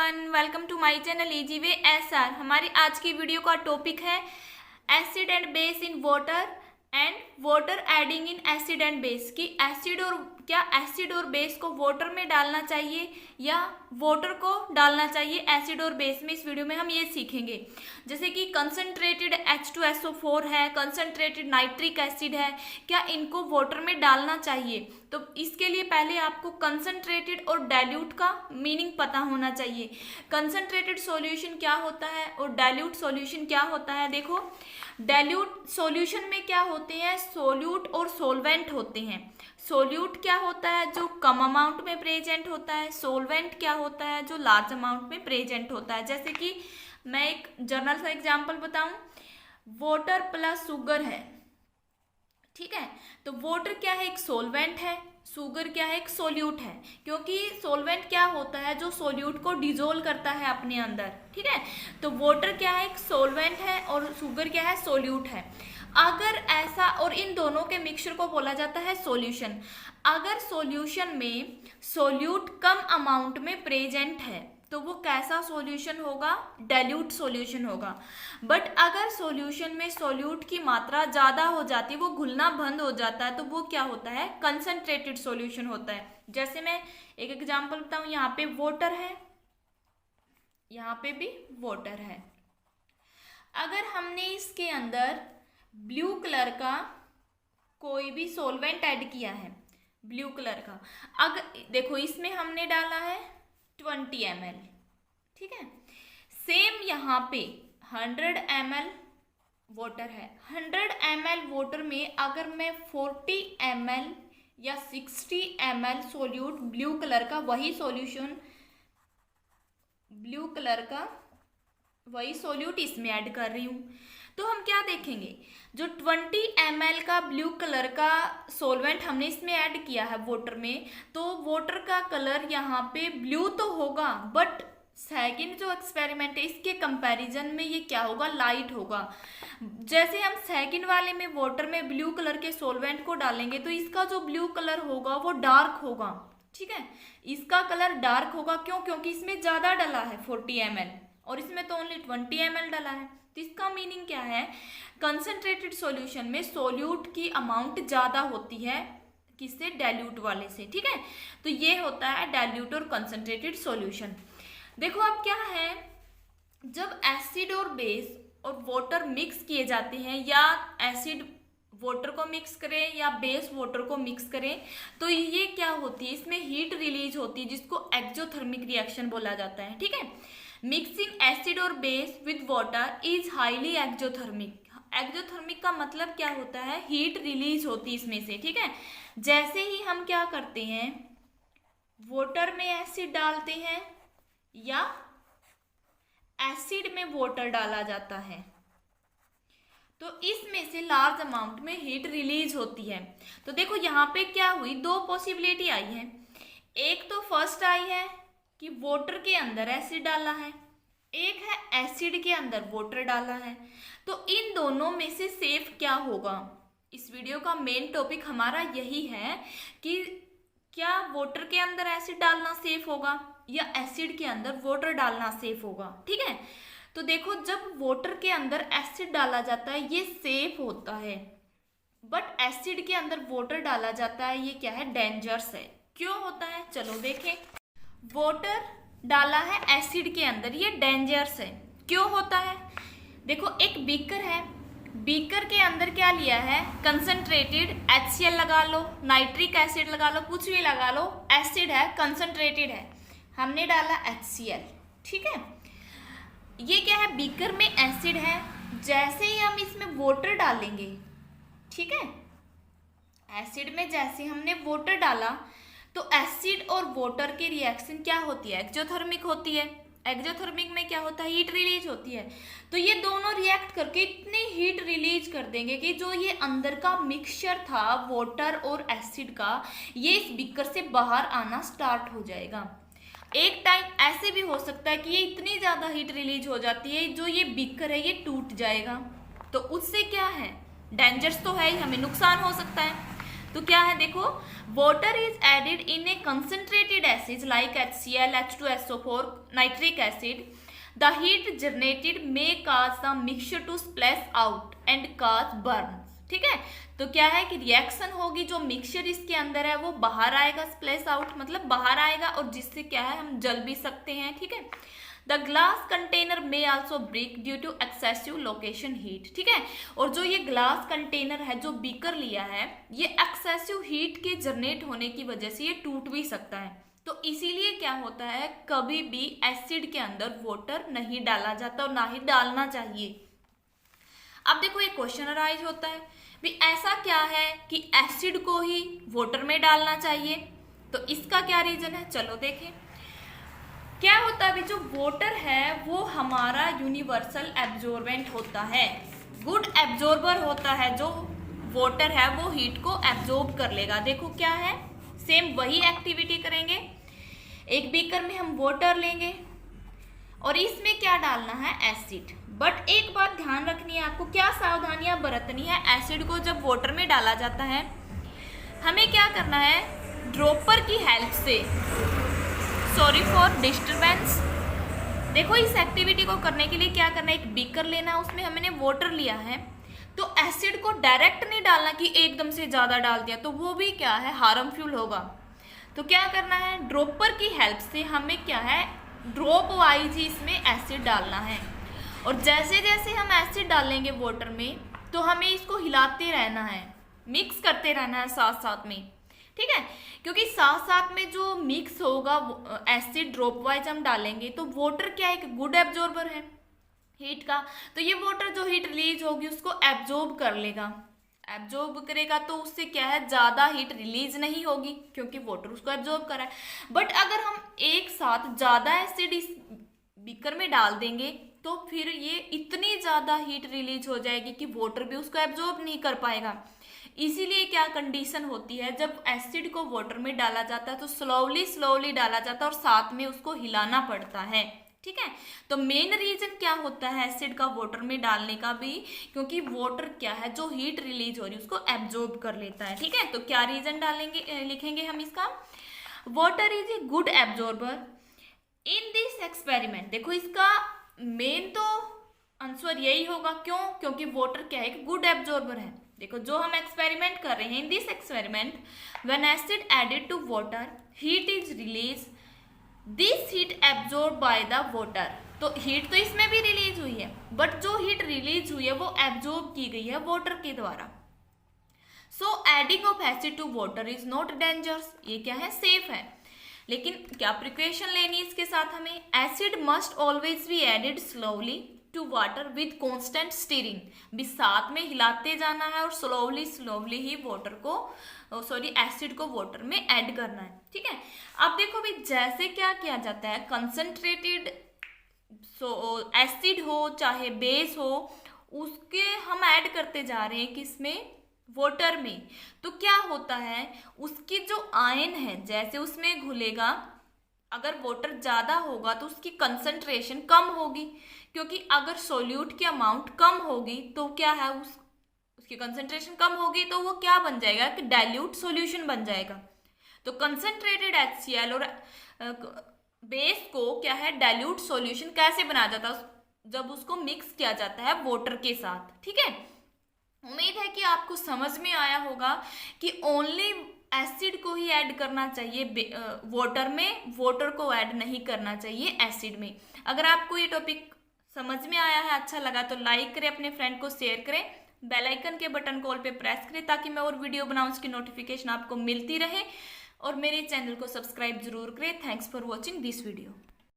Everyone, welcome to my channel easy way SR. हमारी आज की वीडियो का टॉपिक है acid and base in water and water adding in acid and base. कि acid और base को वाटर में डालना चाहिए या वाटर को डालना चाहिए एसिड और बेस में। इस वीडियो में हम ये सीखेंगे जैसे कि कंसंट्रेटेड H2SO4 है, कंसंट्रेटेड नाइट्रिक एसिड है, क्या इनको वाटर में डालना चाहिए। तो इसके लिए पहले आपको कंसंट्रेटेड और डाइल्यूट का मीनिंग पता होना चाहिए। कंसंट्रेटेड सॉल्यूशन क्या होता है और डाइल्यूट सॉल्यूशन क्या होता है। देखो, डाइल्यूट सॉल्यूशन में क्या होते हैं, सोल्यूट और सोलवेंट होते हैं। सोल्यूट क्या होता है, जो कम अमाउंट में प्रेजेंट होता है। सोलवेंट क्या होता है, जो लार्ज अमाउंट में प्रेजेंट होता है। जैसे कि मैं एक जनरल सा एग्जांपल बताऊं, वाटर प्लस शुगर है, ठीक है। तो वाटर क्या है, एक सोलवेंट है, शुगर क्या है, एक सोल्यूट है। क्योंकि सोलवेंट क्या होता है, जो सोल्यूट को डिजोल्व करता है अपने अंदर, ठीक है। तो वाटर क्या है, एक सोलवेंट है, और शुगर क्या है, सोल्यूट है। अगर ऐसा, और इन दोनों के मिक्सचर को बोला जाता है सॉल्यूशन। अगर सॉल्यूशन में सोल्यूट कम अमाउंट में प्रेजेंट है तो वो कैसा सॉल्यूशन होगा, डाइल्यूट सॉल्यूशन होगा। बट अगर सॉल्यूशन में सोल्यूट की मात्रा ज़्यादा हो जाती है, वो घुलना बंद हो जाता है, तो वो क्या होता है, कंसंट्रेटेड सॉल्यूशन होता है। जैसे मैं एक एग्जांपल बताऊं, यहाँ पे वाटर है, यहाँ पे भी वाटर है। अगर हमने इसके अंदर ब्लू कलर का कोई भी सॉल्वेंट ऐड किया है, ब्लू कलर का, अगर देखो इसमें हमने डाला है 20 ml, ठीक है। सेम यहाँ पे 100 ml वाटर है। 100 ml वाटर में अगर मैं 40 ml या 60 ml सोल्यूट ब्लू कलर का, वही सॉल्यूशन ब्लू कलर का वही सोल्यूट इसमें ऐड कर रही हूँ, तो हम क्या देखेंगे, जो 20 ml का ब्लू कलर का सॉल्वेंट हमने इसमें ऐड किया है वाटर में, तो वाटर का कलर यहाँ पे ब्लू तो होगा, बट सेकंड जो एक्सपेरिमेंट है इसके कंपैरिजन में ये क्या होगा, लाइट होगा। जैसे हम सेकंड वाले में वाटर में ब्लू कलर के सॉल्वेंट को डालेंगे तो इसका जो ब्लू कलर होगा वो डार्क होगा, ठीक है। इसका कलर डार्क होगा, क्यों, क्योंकि इसमें ज़्यादा डला है 40 ml और इसमें तो ओनली 20 ml डला है। तो इसका मीनिंग क्या है, कंसंट्रेटेड सॉल्यूशन में सोल्यूट की अमाउंट ज़्यादा होती है किससे, डाइल्यूट वाले से, ठीक है। तो ये होता है डाइल्यूट और कंसंट्रेटेड सॉल्यूशन। देखो अब क्या है, जब एसिड और बेस और वाटर मिक्स किए जाते हैं, या एसिड वाटर को मिक्स करें या बेस वाटर को मिक्स करें, तो ये क्या होती है, इसमें हीट रिलीज होती है, जिसको एक्सोथर्मिक रिएक्शन बोला जाता है, ठीक है। मिक्सिंग एसिड और base with water is highly exothermic. Exothermic का मतलब क्या होता है, हीट रिलीज होती है इसमें से, ठीक है। जैसे ही हम क्या करते हैं, वाटर में एसिड डालते हैं या एसिड में वाटर डाला जाता है, तो इसमें से लार्ज अमाउंट में हीट रिलीज होती है। तो देखो यहाँ पे क्या हुई, दो पॉसिबिलिटी आई है। एक तो फर्स्ट आई है कि वाटर के अंदर एसिड डाला है, एक है एसिड के अंदर वाटर डाला है। तो इन दोनों में से सेफ क्या होगा, इस वीडियो का मेन टॉपिक हमारा यही है कि क्या वाटर के अंदर एसिड डालना सेफ होगा या एसिड के अंदर वाटर डालना सेफ होगा, ठीक है। तो देखो, जब वाटर के अंदर एसिड डाला जाता है ये सेफ होता है, बट एसिड के अंदर वाटर डाला जाता है ये क्या है, डेंजरस है। क्यों होता है, चलो देखें। वाटर डाला है एसिड के अंदर, ये डेंजरस है। क्यों होता है, देखो एक बीकर है, बीकर के अंदर क्या लिया है, कंसंट्रेटेड HCl लगा लो, नाइट्रिक एसिड लगा लो, कुछ भी लगा लो, एसिड है, कंसंट्रेटेड है, हमने डाला HCl, ठीक है। ये क्या है, बीकर में एसिड है, जैसे ही हम इसमें वाटर डालेंगे, ठीक है, एसिड में जैसे हमने वाटर डाला तो एसिड और वाटर की रिएक्शन क्या होती है, एक्सोथर्मिक होती है। एक्सोथर्मिक में क्या होता है, हीट रिलीज होती है। तो ये दोनों रिएक्ट करके इतनी हीट रिलीज कर देंगे कि जो ये अंदर का मिक्सचर था वाटर और एसिड का, ये इस बीकर से बाहर आना स्टार्ट हो जाएगा। एक टाइम ऐसे भी हो सकता है कि ये इतनी ज़्यादा हीट रिलीज हो जाती है, जो ये बीकर है ये टूट जाएगा। तो उससे क्या है, डेंजर्स तो है ही, हमें नुकसान हो सकता है। तो क्या है देखो, water is added in a concentrated acid like HCl, H2SO4, nitric acid. The heat generated may cause the mixture to splash out and cause burn. ठीक है, तो क्या है कि रिएक्शन होगी, जो मिक्सचर इसके अंदर है वो बाहर आएगा, स्प्लैश आउट मतलब बाहर आएगा, और जिससे क्या है हम जल भी सकते हैं. ठीक है, द ग्लास कंटेनर में also break due to excessive location heat. ठीक है, और जो ये ग्लास कंटेनर है, जो बीकर लिया है, ये एक्सेसिव हीट के जनरेट होने की वजह से ये टूट भी सकता है. तो इसीलिए क्या होता है, कभी भी एसिड के अंदर वाटर नहीं डाला जाता और ना ही डालना चाहिए. अब देखो एक क्वेश्चन अराइज होता है भी ऐसा क्या है कि एसिड को ही वाटर में डालना चाहिए, तो इसका क्या रीजन है, चलो देखें. क्या होता है, जो वाटर है वो हमारा यूनिवर्सल एब्जॉर्बेंट होता है, गुड एब्जॉर्बर होता है. जो वाटर है वो हीट को एब्जॉर्ब कर लेगा. देखो क्या है, सेम वही एक्टिविटी करेंगे. एक बीकर में हम वाटर लेंगे और इसमें क्या डालना है, एसिड. बट एक बात ध्यान रखनी है आपको, क्या सावधानियां बरतनी है. एसिड को जब वाटर में डाला जाता है, हमें क्या करना है, ड्रॉपर की हेल्प से, सॉरी फॉर डिस्टरबेंस. देखो इस एक्टिविटी को करने के लिए क्या करना है, एक बीकर लेना है, उसमें हमने वाटर लिया है, तो एसिड को डायरेक्ट नहीं डालना कि एकदम से ज़्यादा डाल दिया, तो वो भी क्या है, हार्मफुल होगा. तो क्या करना है, ड्रॉपर की हेल्प से हमें क्या है, ड्रॉप वाइज ही इसमें एसिड डालना है. और जैसे जैसे हम एसिड डालेंगे वाटर में, तो हमें इसको हिलाते रहना है, मिक्स करते रहना है साथ साथ में. ठीक है, क्योंकि साथ साथ में जो मिक्स होगा एसिड ड्रॉप वाइज हम डालेंगे, तो वाटर क्या है, एक गुड एब्जॉर्बर है हीट का. तो ये वाटर जो हीट रिलीज होगी उसको एब्जॉर्ब कर लेगा. एब्जॉर्ब करेगा तो उससे क्या है, ज़्यादा हीट रिलीज नहीं होगी क्योंकि वाटर उसको एब्जॉर्ब कर रहा है. बट अगर हम एक साथ ज़्यादा एसिड इस बीकर में डाल देंगे, तो फिर ये इतनी ज़्यादा हीट रिलीज हो जाएगी कि वाटर भी उसको एब्जॉर्ब नहीं कर पाएगा. इसीलिए क्या कंडीशन होती है, जब एसिड को वाटर में डाला जाता है तो स्लोली स्लोली डाला जाता है और साथ में उसको हिलाना पड़ता है. ठीक है, तो मेन रीजन क्या होता है एसिड का वाटर में डालने का भी, क्योंकि वाटर क्या है, जो हीट रिलीज हो रही है उसको एब्जॉर्ब कर लेता है. ठीक है, तो क्या रीजन डालेंगे, लिखेंगे हम इसका, water is a good absorber in this experiment. देखो इसका मेन तो आंसर यही होगा, क्यों, क्योंकि वाटर क्या है, एक गुड एब्जॉर्बर है. देखो जो हम एक्सपेरिमेंट कर रहे हैं, in this experiment when acid added to water heat is release, this heat absorb by the water. तो हीट तो इसमें भी रिलीज हुई है, बट जो हीट रिलीज हुई है वो एब्जॉर्ब की गई है वाटर के द्वारा. So adding of acid to water is not dangerous. ये क्या है, सेफ है. लेकिन क्या प्रिकॉशन लेनी इसके साथ हमें, acid must always be added slowly to water with constant stirring. भी साथ में हिलाते जाना है और स्लोली स्लोली ही वाटर को, सॉरी एसिड को वाटर में ऐड करना है. ठीक है, अब देखो भी जैसे क्या किया जाता है, कंसंट्रेटेड एसिड हो चाहे बेस हो, उसके हम ऐड करते जा रहे हैं किसमें, वाटर में. तो क्या होता है, उसकी जो आयन है जैसे उसमें घुलेगा, अगर वाटर ज़्यादा होगा तो उसकी कंसंट्रेशन कम होगी, क्योंकि अगर सोल्यूट की अमाउंट कम होगी तो क्या है, उसकी कंसंट्रेशन कम होगी तो वो क्या बन जाएगा, कि डाइल्यूट सॉल्यूशन बन जाएगा. तो कंसंट्रेटेड HCl और बेस को क्या है, डाइल्यूट सॉल्यूशन कैसे बनाया जाता है, जब उसको मिक्स किया जाता है वाटर के साथ. ठीक है, उम्मीद है कि आपको समझ में आया होगा कि ओनली एसिड को ही ऐड करना चाहिए वाटर में, वाटर को ऐड नहीं करना चाहिए एसिड में. अगर आपको ये टॉपिक समझ में आया है, अच्छा लगा तो लाइक करें, अपने फ्रेंड को शेयर करें, बेल आइकन के बटन को ऑल पे प्रेस करें ताकि मैं और वीडियो बनाऊं उसकी नोटिफिकेशन आपको मिलती रहे, और मेरे चैनल को सब्सक्राइब जरूर करें. Thanks for watching this video.